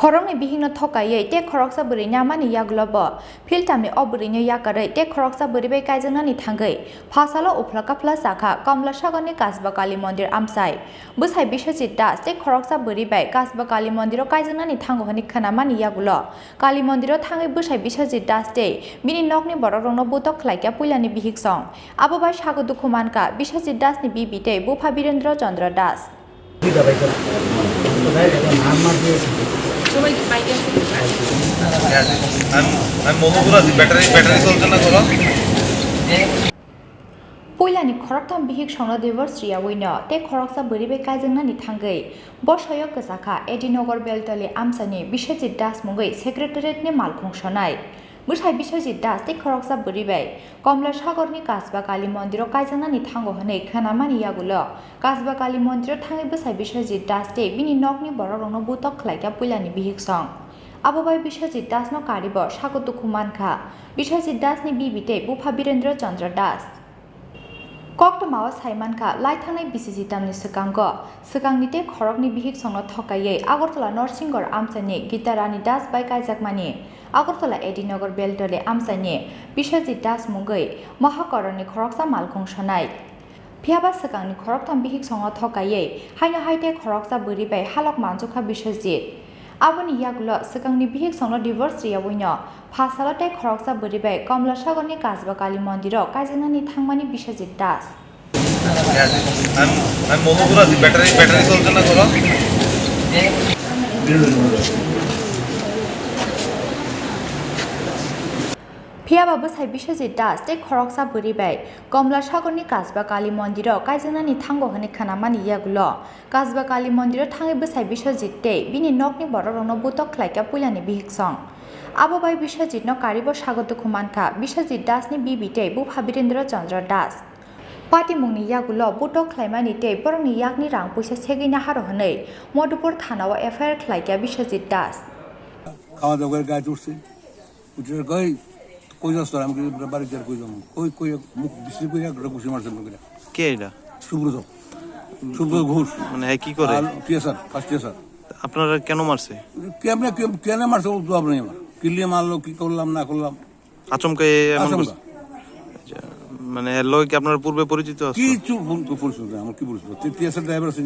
খরংনি বিহিন্ন থকাयै তে খরকসা বরিnya mani yaglabo filtamni oburinya yakarai te khoroksa boribai kaijanani thangai phasalo uphlaka plasakha kamla sagani kasba kali mondir amsai bwsai biswajit das te khoroksa boribai kasba kali mondiro kaijanani thango hani khana mani yagulo kali mondiro thangai bwsai biswajit das te bini nokni borokrokno butok khlaikya puilani bihik song abobai sago dukhumanka biswajit das ni bibite bufa birendra chandra das Puilani khoroktam bihik songna divorce ria wino te khoroksa boribai kaijanani thangai bosoyok kasaka Edinogor Beltali amsani Biswajit Das mungai secretariat ni malkhung sonai bwsai Biswajit Das te khoroksa boribai Komla Sagorni Kasba Kali Mondiro kaijanani thango hanei khanamani yagulo Kasba Kali Mondiro thangai bwsai Biswajit Das te bini nokni borokrokno butok khlaikya puilani bihik song abobai Biswajit Das no karibo sago dukhumankha Biswajit Das ni bibite bufa Birendra Chandra Das Koktomawa Saimanka Laithanai Bisijitamni Sekangnite Khorokni Bihik Songno Thokaye Agartala Norsingor Amsani Gitarani Das by Kaijakmani Agartala Edinogor Beltole Amsani Biswajit Das Mungai Mahakoroni Khoroksa Malkhung Sonai Phiaba Sekangni Khoroktam Bihik Songno Thokaye Haina Haite Khoroksa Boribai Halok Manjukha Biswajit Aboni yagulo Sekangni Bihik Songno divorce ria wino Phasalote khoroksa boribai Komla Sagorni Kasba Kali Mondiro kaijanani thangmani Biswajit Das I'm Mohopura battery solve na koro Phiaba bwsai Biswajit Das te khoroksa boribai Komla Sagorni Kasba Kali Mondiro kaijanani thango hani khanamani yagulo Kasba Kali Mondiro thangai bwsai Biswajit te bini nokni borokrokno butok khlaikya puilani bihik song abobai Biswajit no karibo sago dukhumankha Biswajit Das ni bibite bufa Birendra Chandra Das Pati mungni yagulo butok khlaimani te borongni yakni rang puisa segina haro hanei Modupur thanao FIR khlaikya Biswajit Das খাওয়া দাওয়া করে গাছ উঠছে উঠে কই কই যাস তোর আমি বাড়ি যার কই যাবো কই কই মুখ বিশ্রী কই একটা ঘুষি মারছে মুখে কে এটা সুব্রত ঘোষ মানে কি করে টিএসআর ফার্স্ট টিএসআর আপনারা কেন মারছে কেমনে কেন মারছে তো আপনি আমার কিলিয়ে মারলো কি করলাম না করলাম আচমকা এমন মানে এর লগে কি আপনার পূর্বে পরিচিত আছে কিছু পরিচিত আমার কি পরিচিত টিএসআর ড্রাইভার আছে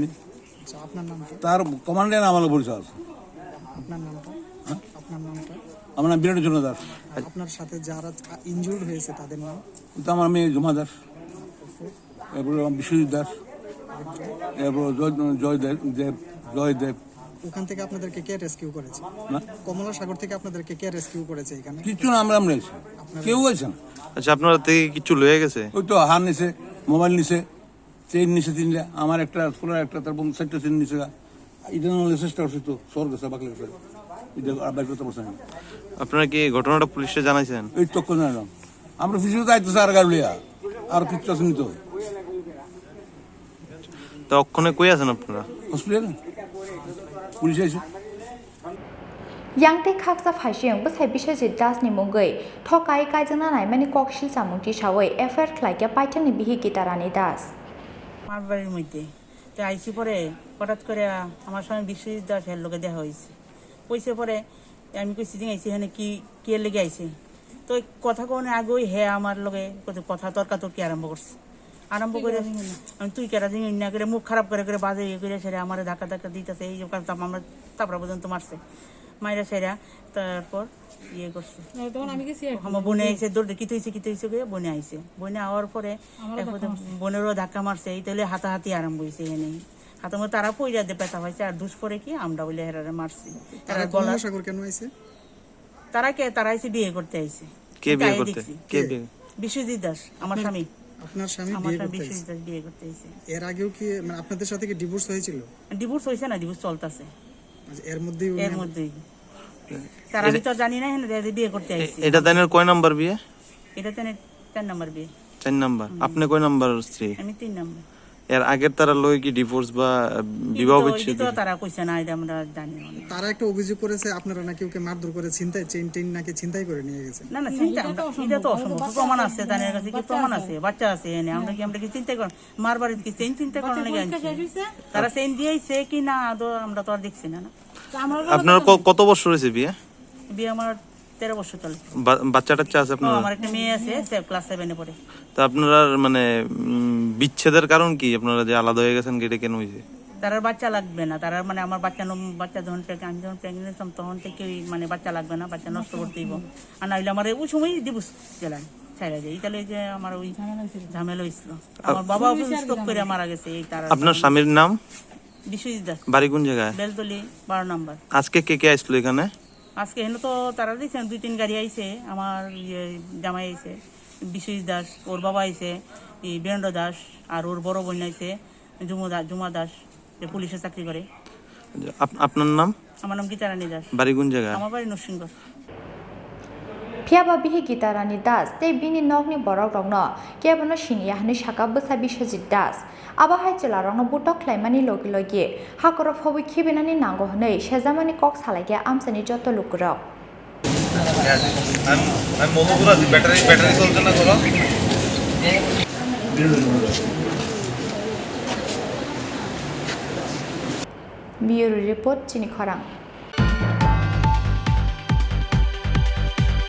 আপনার নাম তার কমান্ডার আমার পরিচয় আছে আপনার নামটা আপনার নামটা আমার নাম বিরাট চন্দ্র দাস আপনার সাথে যারা ইনজুর্ড হয়েছে তাদের নাম তো আমার মেয়ে জমা দাস এরপর বিশ্বজিৎ দাস এরপর জয়দেব ওখান থেকে আপনাদেরকে কে রেস্কিউ করেছে কমলা সাগর থেকে আপনাদেরকে কে রেস্কিউ করেছে এখানে কিছু না আমরা এসেছি কেউ আছে না আচ্ছা আপনার থেকে কিছু লয়ে গেছে ওই তো হার নিছে মোবাইল নিছে চেইন নিছে তিনটা আমার একটা সোলার একটা তার চারটা চেইন নিছে এটা নলে চেষ্টা করছি তো সর গেছে বাকলে গেছে এটা আর বাইক করতে পারছেন আপনারা কি ঘটনাটা পুলিশে জানাইছেন এই তো কোন জানালাম আমরা ফিজিও যাইতেছে আর গাড়িয়া আর কিছু আসেনি তো তো ওখানে কই আছেন আপনারা হসপিটাল পুলিশ এসে Yangte khaksa phaising bwsai Biswajit Das ni mungai thokai kaijananai mani koksil samungti sawai FIR khlaikya paithani bihi Gitarani Das আমার বাড়ির মধ্যে তো আইসি পরে হঠাৎ করে আমার সঙ্গে বিশ্বজিৎ দাস এর লোকে দেখা হয়েছে কইছে পরে আমি কইছি যে আইসি এখানে কি কে লেগে আইছে তো কথা কোন আগেই হ্যাঁ আমার লগে কথা তর্কাতর্কি আরম্ভ করছে আরম্ভ করে আমি তুই কেরা জিনিস না করে মুখ খারাপ করে করে বাজে ইয়ে করে সেরা আমার ধাক্কা ধাক্কা দিতেছে এই আমরা তারপর পর্যন্ত মারছে মাইরা সেরা তারপর ইয়ে করছে আমার বোনে আইসে দৌড়ে কি হয়েছে বোনে আইসে বোনে আওয়ার পরে বোনেরও ধাক্কা মারছে এই তাহলে হাতাহাতি আরম্ভ হয়েছে এখানে হাতের মধ্যে তারা পইরা দিয়ে ব্যথা হয়েছে আর দুষ পরে কি আমরা বলে হেরারে মারছি তারা আইসে বিয়ে করতে আইসে বিশ্বজিৎ দাস আমার স্বামী আপনার স্বামী বিশ্বজিৎ দাস বিয়ে করতে আইসে এর আগেও কি মানে আপনাদের সাথে কি ডিভোর্স হয়েছিল ডিভোর্স হয়েছে না ডিভোর্স চলতেছে এর মধ্যেই তার আমি তো জানি না বিয়ে করতে আইছি এটা দেনের কয় নাম্বার বিয়ে এটা দেনের 4 নাম্বার বিয়ে 4 নাম্বার আপনি কয় নাম্বার স্ত্রী আমি 3 নাম্বার এর আগের তারা লয় কি ডিভোর্স বা বিবাহ বিচ্ছেদ তো তারা কইছে না এটা আমরা জানি না তারা একটা অভিযোগ করেছে আপনারা নাকি ওকে মারধর করে চেইন নাকি ছিনতাই করে নিয়ে গেছে না চিন্তা এটা তো অসম্ভব প্রমাণ আছে তাদের কাছে কি প্রমাণ আছে বাচ্চা আছে এনে আমরা কি চিন্তা করি মারবার কি চেইন চিন্তা করার লাগি আনছি তারা চেইন দিয়েছে কি না আমরা তো আর দেখছি না তো আমার আপনার কত বছর হয়েছে বিয়ে? বিয়ে আমার 13 বছর চলে। বাচ্চা টাচ্চা আছে আপনার? আমার একটা মেয়ে আছে, সে ক্লাস 7 পড়ে। তা আপনারা মানে বিচ্ছেদের কারণ কি? আপনারা যে আলাদা হয়ে গেছেন এটা কেন হয়েছে? তার আর বাচ্চা লাগবে না, তার আর মানে আমার বাচ্চা যখন আমি যখন প্রেগনেন্ট ছিলাম তখন থেকে মানে বাচ্চা লাগবে না, বাচ্চা নষ্ট করতে দিব। আর নাহলে আমার ওই সময় ডিভোর্স চালায় ছাইরা যায়। তাহলে যে আমার ওই ঝামেলা হয়েছিল, আমার বাবা স্ট্রোক করে মারা গেছে। এই তার আপনার স্বামীর নাম? বিশ্বজিৎ দাস, বাড়ি কোন জায়গায়? বেলতলি 12 নম্বর। আজকে কে কে আসলো এখানে? আজকে হেন তো তারা দিয়েছেন 2-3 গাড়ি আইছে, আমার জামাই আইছে বিশ্বজিৎ দাস, ওর বাবা আইছে এই বীরেন্দ্র দাস, আর ওর বড় বোন আইছে জুমা দাস, যে পুলিশে চাকরি করে। আপনার নাম? আমার নাম গীতারানী দাস। বাড়ি কোন জায়গায়? আমার বাড়ি Narasimha. Phiaba bihi Gitarani Das, te bini nogni borok rongno, kebano shinia hani shaka busa Biswajit Das. Aba hai chela rongno butok klaimani logi logi, hakoro phobi khibinani nango honei, shezamani kok salage amsani joto lukurok. আমি mobile আছে, battery চলছে না কোনো। Bureau report Chini Khorang.